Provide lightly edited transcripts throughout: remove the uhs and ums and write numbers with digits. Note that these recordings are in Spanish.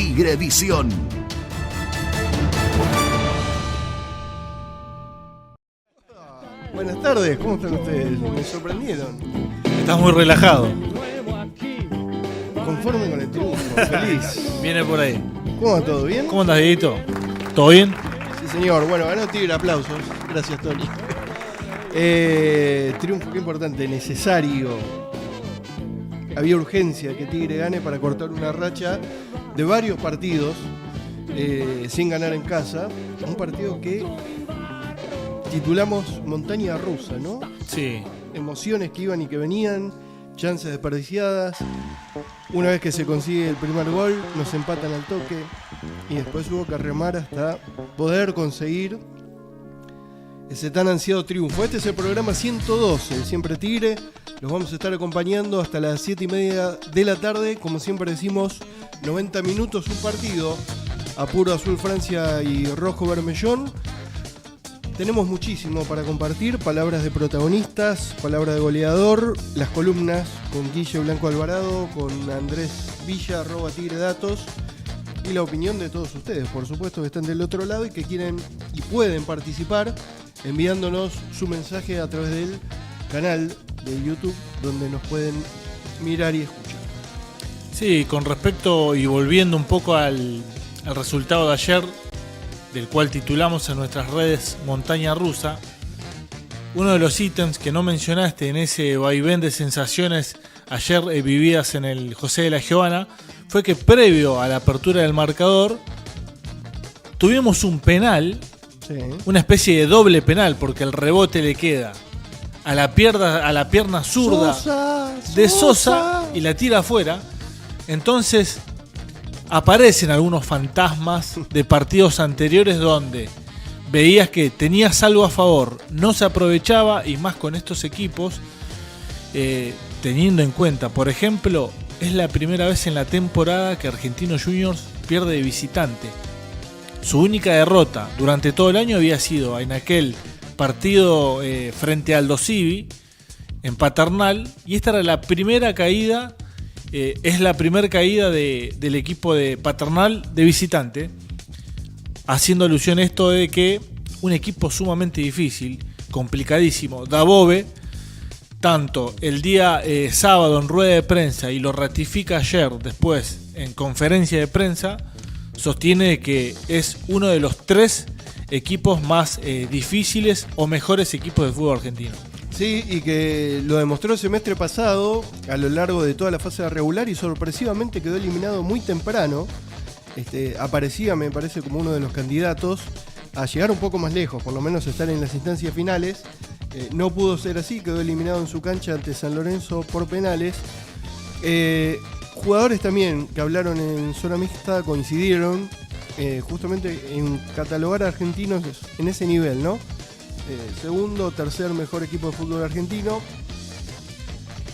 Tigrevisión. Buenas tardes, ¿cómo están ustedes? Me sorprendieron. Estás muy relajado. Conforme con el triunfo, feliz. Viene por ahí. ¿Cómo va todo? ¿Bien? ¿Cómo andas, Dieguito? ¿Todo bien? Sí, señor. Bueno, ganó Tigre, aplausos. Gracias, Tony. Triunfo, qué importante, necesario. Había urgencia que Tigre gane para cortar una racha de varios partidos sin ganar en casa. Un partido que titulamos Montaña Rusa, ¿no? Sí. Emociones que iban y que venían, chances desperdiciadas. Una vez que se consigue el primer gol, nos empatan al toque y después hubo que remar hasta poder conseguir ese tan ansiado triunfo. Este es el programa 112, el Siempre Tigre. Los vamos a estar acompañando hasta las 7:30 de la tarde. Como siempre decimos, 90 minutos un partido a puro azul Francia y rojo Bermellón. Tenemos muchísimo para compartir, palabras de protagonistas, palabras de goleador, las columnas con Guille Blanco Alvarado, con Andrés Villa, @Tigredatos, y la opinión de todos ustedes, por supuesto, que están del otro lado y que quieren y pueden participar enviándonos su mensaje a través del canal de YouTube, donde nos pueden mirar y escuchar. Sí, con respecto y volviendo un poco al resultado de ayer, del cual titulamos en nuestras redes Montaña Rusa, uno de los ítems que no mencionaste en ese vaivén de sensaciones ayer vividas en el José de la Giovana fue que previo a la apertura del marcador tuvimos un penal, Sí. una especie de doble penal, porque el rebote le queda a la pierna zurda de Sosa y la tira afuera. Entonces aparecen algunos fantasmas de partidos anteriores donde veías que tenías algo a favor, no se aprovechaba, y más con estos equipos, teniendo en cuenta, por ejemplo, es la primera vez en la temporada que Argentinos Juniors pierde de visitante. Su única derrota durante todo el año había sido en aquel partido frente al Aldo Civi en Paternal, y esta era la primera caída. Es la primera caída del equipo de Paternal de visitante, haciendo alusión a esto de que un equipo sumamente difícil, complicadísimo, Dabove, tanto el día sábado en rueda de prensa y lo ratifica ayer después en conferencia de prensa, sostiene que es uno de los 3 equipos más difíciles o mejores equipos del fútbol argentino. Sí, y que lo demostró el semestre pasado a lo largo de toda la fase regular y sorpresivamente quedó eliminado muy temprano. Aparecía, me parece, como uno de los candidatos a llegar un poco más lejos, por lo menos estar en las instancias finales. No pudo ser así, quedó eliminado en su cancha ante San Lorenzo por penales. Jugadores también que hablaron en zona mixta coincidieron justamente en catalogar a Argentinos en ese nivel, ¿no? Segundo o tercer mejor equipo de fútbol argentino.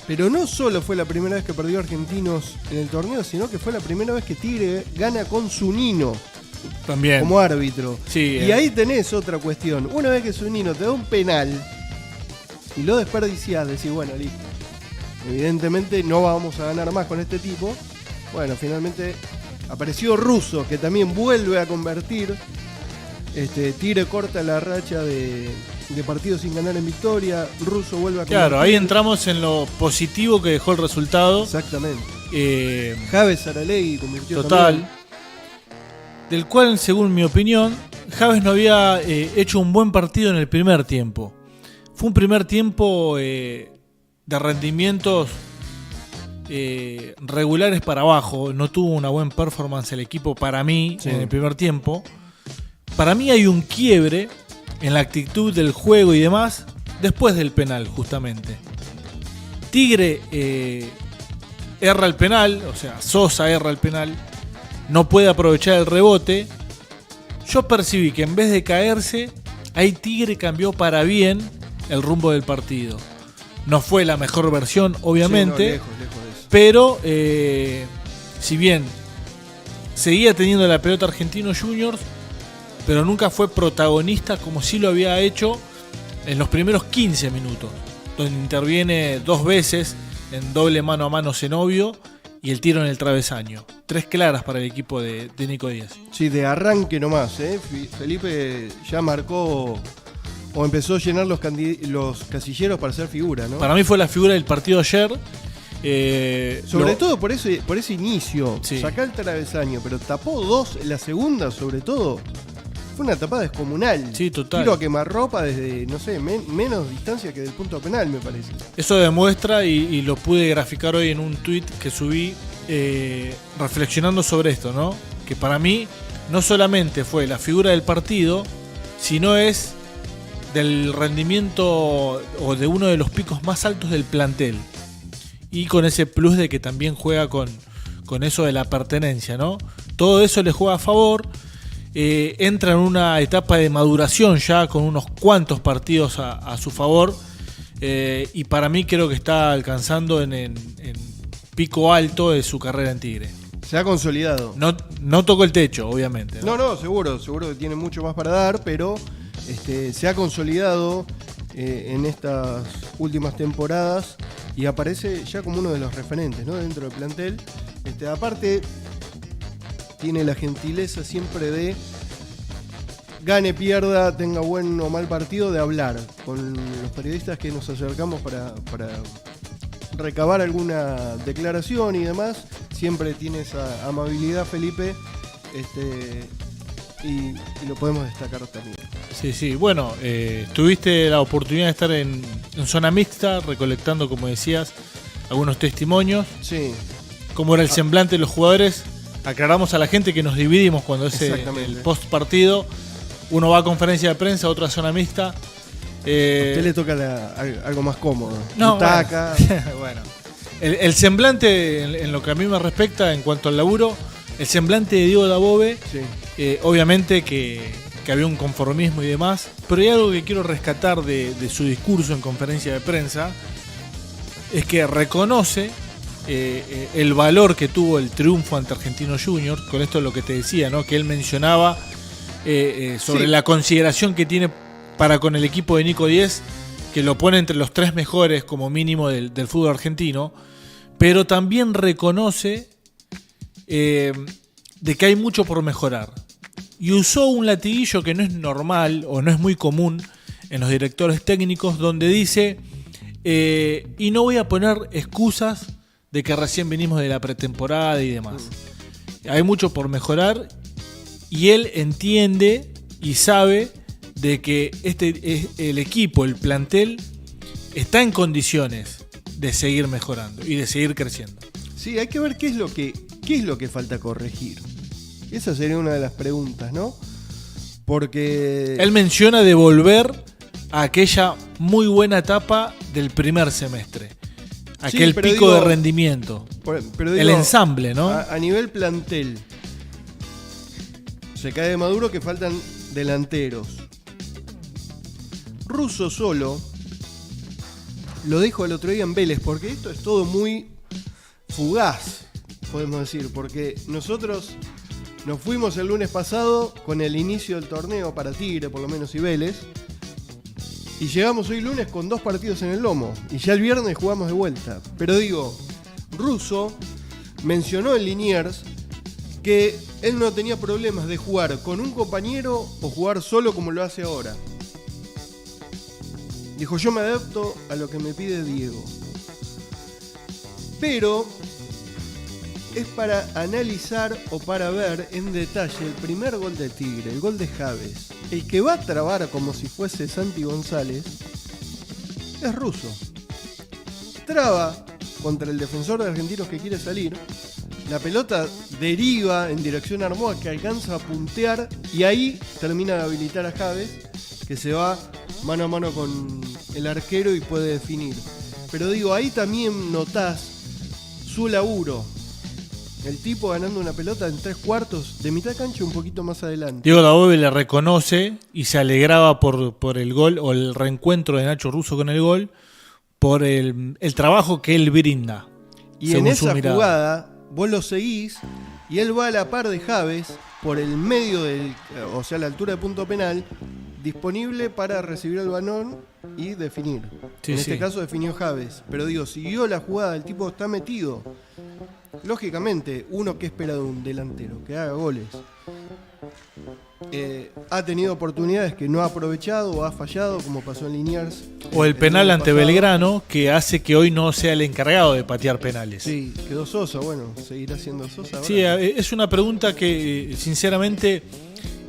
Pero no solo fue la primera vez que perdió Argentinos en el torneo, sino que fue la primera vez que Tigre gana con Zunino También como árbitro. Sí, y ahí tenés otra cuestión. Una vez que Zunino te da un penal y lo desperdiciás, decís, bueno, listo, evidentemente no vamos a ganar más con este tipo. Bueno, finalmente apareció Russo, que también vuelve a convertir. Tigre corta la racha de partidos sin ganar en victoria. Russo vuelve a convertir. Claro, ahí entramos en lo positivo que dejó el resultado. Exactamente. Eh, Javes Saralegui convirtió total. también. Del cual, según mi opinión, Javes no había hecho un buen partido en el primer tiempo. Fue un primer tiempo de rendimientos regulares para abajo. No tuvo una buena performance el equipo para mí, sí, en el primer tiempo. Para mí hay un quiebre en la actitud del juego y demás después del penal, justamente. Tigre erra el penal, o sea, Sosa erra el penal, no puede aprovechar el rebote. Yo percibí que en vez de caerse, ahí Tigre cambió para bien el rumbo del partido. No fue la mejor versión, obviamente, sí, lejos de eso. Pero si bien seguía teniendo la pelota Argentinos Juniors, pero nunca fue protagonista como sí lo había hecho en los primeros 15 minutos, donde interviene 2 veces en doble mano a mano Zenobio y el tiro en el travesaño. 3 claras para el equipo de Nico Díaz. Sí, de arranque nomás, ¿eh? Felipe ya marcó o empezó a llenar los casilleros para ser figura, ¿no? Para mí fue la figura del partido ayer. Sobre todo por ese inicio, sí. Sacá el travesaño, pero tapó 2 en la segunda, sobre todo. Fue una tapada descomunal. Sí, total. Tiro a quemarropa desde, no sé, menos distancia que del punto penal, me parece. Eso demuestra, y lo pude graficar hoy en un tweet que subí, reflexionando sobre esto, ¿no? Que para mí no solamente fue la figura del partido, sino es del rendimiento o de uno de los picos más altos del plantel. Y con ese plus de que también juega con eso de la pertenencia, ¿no? Todo eso le juega a favor. Entra en una etapa de maduración ya con unos cuantos partidos a su favor. Y para mí creo que está alcanzando en pico alto de su carrera en Tigre. Se ha consolidado. No tocó el techo, obviamente. No, seguro que tiene mucho más para dar, pero se ha consolidado en estas últimas temporadas y aparece ya como uno de los referentes, ¿no? Dentro del plantel. Aparte, tiene la gentileza siempre de gane, pierda, tenga buen o mal partido, de hablar con los periodistas que nos acercamos para recabar alguna declaración y demás. Siempre tiene esa amabilidad, Felipe, y lo podemos destacar también. Sí. Bueno, tuviste la oportunidad de estar en zona mixta, recolectando, como decías, algunos testimonios. Sí. ¿Cómo era el semblante de los jugadores? Aclaramos a la gente que nos dividimos cuando es el post partido. Uno va a conferencia de prensa, otro a zona mixta. A usted le toca algo más cómodo. No, butaca. Bueno. El semblante, en lo que a mí me respecta, en cuanto al laburo, el semblante de Diego Dabove, sí. Obviamente que había un conformismo y demás, pero hay algo que quiero rescatar de su discurso en conferencia de prensa, es que reconoce el valor que tuvo el triunfo ante Argentinos Juniors. Con esto es lo que te decía, ¿no? Que él mencionaba sobre la consideración que tiene para con el equipo de Nico Díez, que lo pone entre los 3 mejores como mínimo del fútbol argentino, pero también reconoce de que hay mucho por mejorar. Y usó un latiguillo que no es normal o no es muy común en los directores técnicos, donde dice, y no voy a poner excusas de que recién venimos de la pretemporada y demás. Hay mucho por mejorar y él entiende y sabe de que el equipo, el plantel, está en condiciones de seguir mejorando y de seguir creciendo. Sí, hay que ver qué es lo que falta corregir. Esa sería una de las preguntas, ¿no? Porque él menciona de volver a aquella muy buena etapa del primer semestre. Aquel pico de rendimiento. Pero el ensamble, ¿no? A nivel plantel, se cae de maduro que faltan delanteros. Russo solo lo dijo el otro día en Vélez, porque esto es todo muy fugaz, podemos decir, porque nosotros nos fuimos el lunes pasado con el inicio del torneo para Tigre, por lo menos, y Vélez, y llegamos hoy lunes con 2 partidos en el lomo, y ya el viernes jugamos de vuelta. Pero digo, Russo mencionó en Liniers que él no tenía problemas de jugar con un compañero o jugar solo como lo hace ahora. Dijo, yo me adapto a lo que me pide Diego. Pero es para analizar o para ver en detalle el primer gol de Tigre, el gol de Javes. El que va a trabar como si fuese Santi González es Russo. Traba contra el defensor de Argentinos que quiere salir. La pelota deriva en dirección a Armoa, que alcanza a puntear, y ahí termina de habilitar a Javes, que se va mano a mano con el arquero y puede definir. Pero digo, ahí también notás su laburo. El tipo ganando una pelota en 3/4 de mitad de cancha, un poquito más adelante. Diego Dabove le reconoce y se alegraba por el gol o el reencuentro de Nacho Russo con el gol, por el trabajo que él brinda. Y en esa jugada vos lo seguís y él va a la par de Javes por el medio o sea, a la altura de punto penal, disponible para recibir el balón y definir. Sí, en este caso definió Javes. Pero digo, siguió la jugada, el tipo está metido. lógicamente, uno que espera de un delantero, que haga goles. Ha tenido oportunidades que no ha aprovechado o ha fallado, como pasó en Liniers. O el penal ante Belgrano, que hace que hoy no sea el encargado de patear penales. Sí, quedó Sosa, bueno, seguirá siendo Sosa ahora. Sí, es una pregunta que sinceramente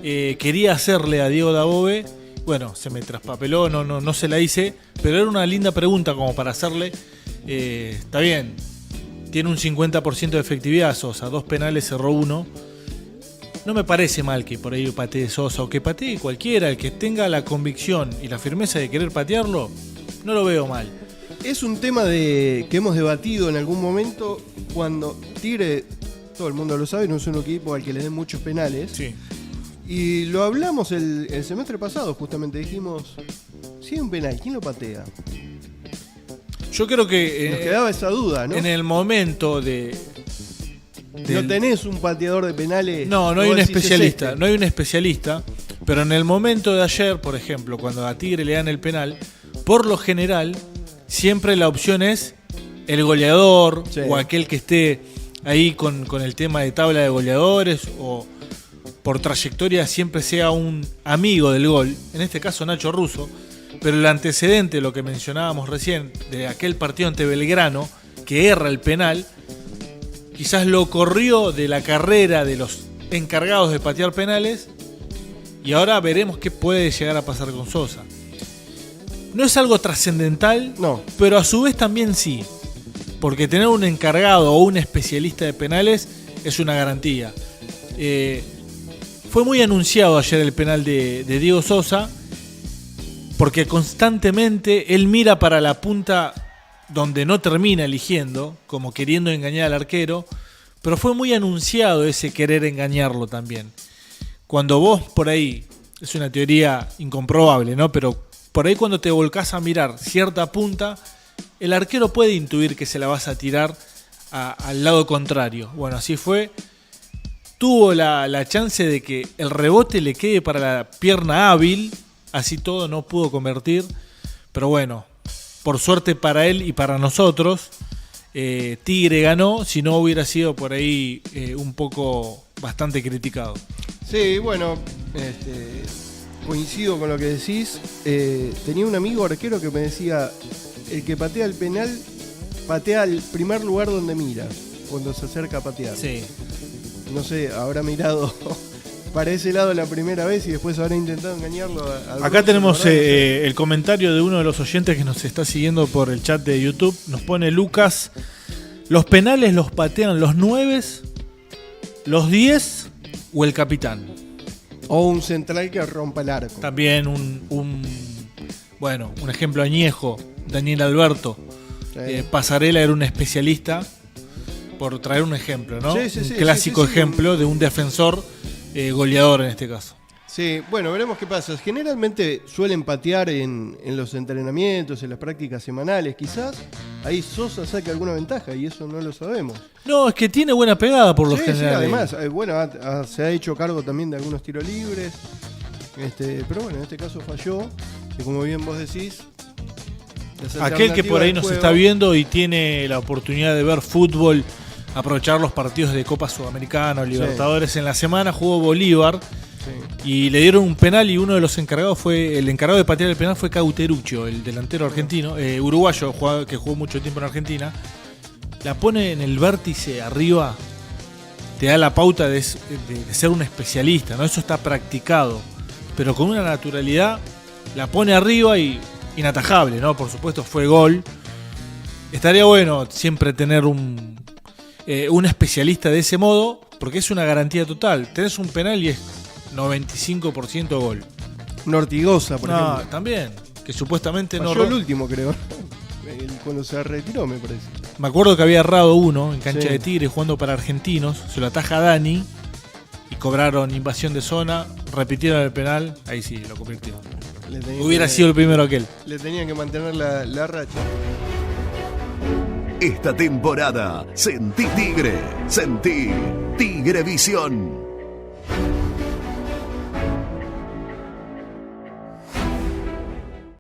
quería hacerle a Diego Dabove. Bueno, se me traspapeló, no se la hice, pero era una linda pregunta como para hacerle. Está bien, tiene un 50% de efectividad Sosa, 2 penales, cerró 1. No me parece mal que por ahí patee Sosa o que patee cualquiera, el que tenga la convicción y la firmeza de querer patearlo, no lo veo mal. Es un tema que hemos debatido en algún momento cuando Tigre, todo el mundo lo sabe, no es un equipo al que le den muchos penales. Sí. Y lo hablamos el semestre pasado, justamente dijimos, si hay un penal, ¿quién lo patea? Yo creo que nos quedaba esa duda, ¿no? En el momento no tenés un pateador de penales. No hay un especialista, no hay un especialista, pero en el momento de ayer, por ejemplo, cuando a Tigre le dan el penal, por lo general, siempre la opción es el goleador, sí, o aquel que esté ahí con el tema de tabla de goleadores, o por trayectoria siempre sea un amigo del gol, en este caso Nacho Russo, pero el antecedente, lo que mencionábamos recién, de aquel partido ante Belgrano, que erra el penal, quizás lo corrió de la carrera de los encargados de patear penales, y ahora veremos qué puede llegar a pasar con Sosa. No es algo trascendental, no, pero a su vez también sí, porque tener un encargado o un especialista de penales es una garantía. Fue muy anunciado ayer el penal de Diego Sosa, porque constantemente él mira para la punta donde no termina eligiendo, como queriendo engañar al arquero, pero fue muy anunciado ese querer engañarlo también. Cuando vos por ahí, es una teoría incomprobable, ¿no? Pero por ahí cuando te volcás a mirar cierta punta, el arquero puede intuir que se la vas a tirar al lado contrario. Bueno, así fue. Tuvo la chance de que el rebote le quede para la pierna hábil, así todo no pudo convertir, pero bueno, por suerte para él y para nosotros, Tigre ganó, si no hubiera sido por ahí un poco bastante criticado. Sí, bueno, coincido con lo que decís. Tenía un amigo arquero que me decía, el que patea el penal, patea al primer lugar donde mira, cuando se acerca a patear. Sí. No sé, habrá mirado para ese lado la primera vez y después habrá intentado engañarlo. Acá tenemos el comentario de uno de los oyentes que nos está siguiendo por el chat de YouTube. Nos pone Lucas: los penales los patean los 9, los 10 o el capitán. O un central que rompa el arco. También un ejemplo añejo, Daniel Alberto. Sí. Pasarela era un especialista, por traer un ejemplo, ¿no? Sí, un clásico ejemplo de un defensor goleador en este caso. Sí, bueno, veremos qué pasa. Generalmente suelen patear en los entrenamientos, en las prácticas semanales. Quizás ahí Sosa saque alguna ventaja y eso no lo sabemos. No, es que tiene buena pegada por lo general. Sí, además, se ha hecho cargo también de algunos tiros libres. Pero bueno, en este caso falló. Y como bien vos decís, aquel que por ahí nos está viendo y tiene la oportunidad de ver fútbol, aprovechar los partidos de Copa Sudamericana o Libertadores, sí. En la semana jugó Bolívar, sí. Y le dieron un penal y uno de los encargados el encargado de patear el penal fue Cauteruccio, el delantero argentino, uruguayo, que jugó mucho tiempo en Argentina. La pone en el vértice arriba, te da la pauta de ser un especialista, ¿no? Eso está practicado, pero con una naturalidad la pone arriba y inatajable, ¿no? Por supuesto fue gol. Estaría bueno siempre tener un especialista de ese modo, porque es una garantía total. Tenés un penal y es 95% gol. Un Ortigosa, por ejemplo. También, que supuestamente falló el último, creo. Cuando se retiró, me parece. Me acuerdo que había errado uno en cancha de Tigre jugando para Argentinos, se lo ataja Dani y cobraron invasión de zona, repitieron el penal, ahí sí lo convirtió. Hubiera sido el primero aquel. Le tenían que mantener la racha. Esta temporada, sentí Tigre, sentí Tigrevisión.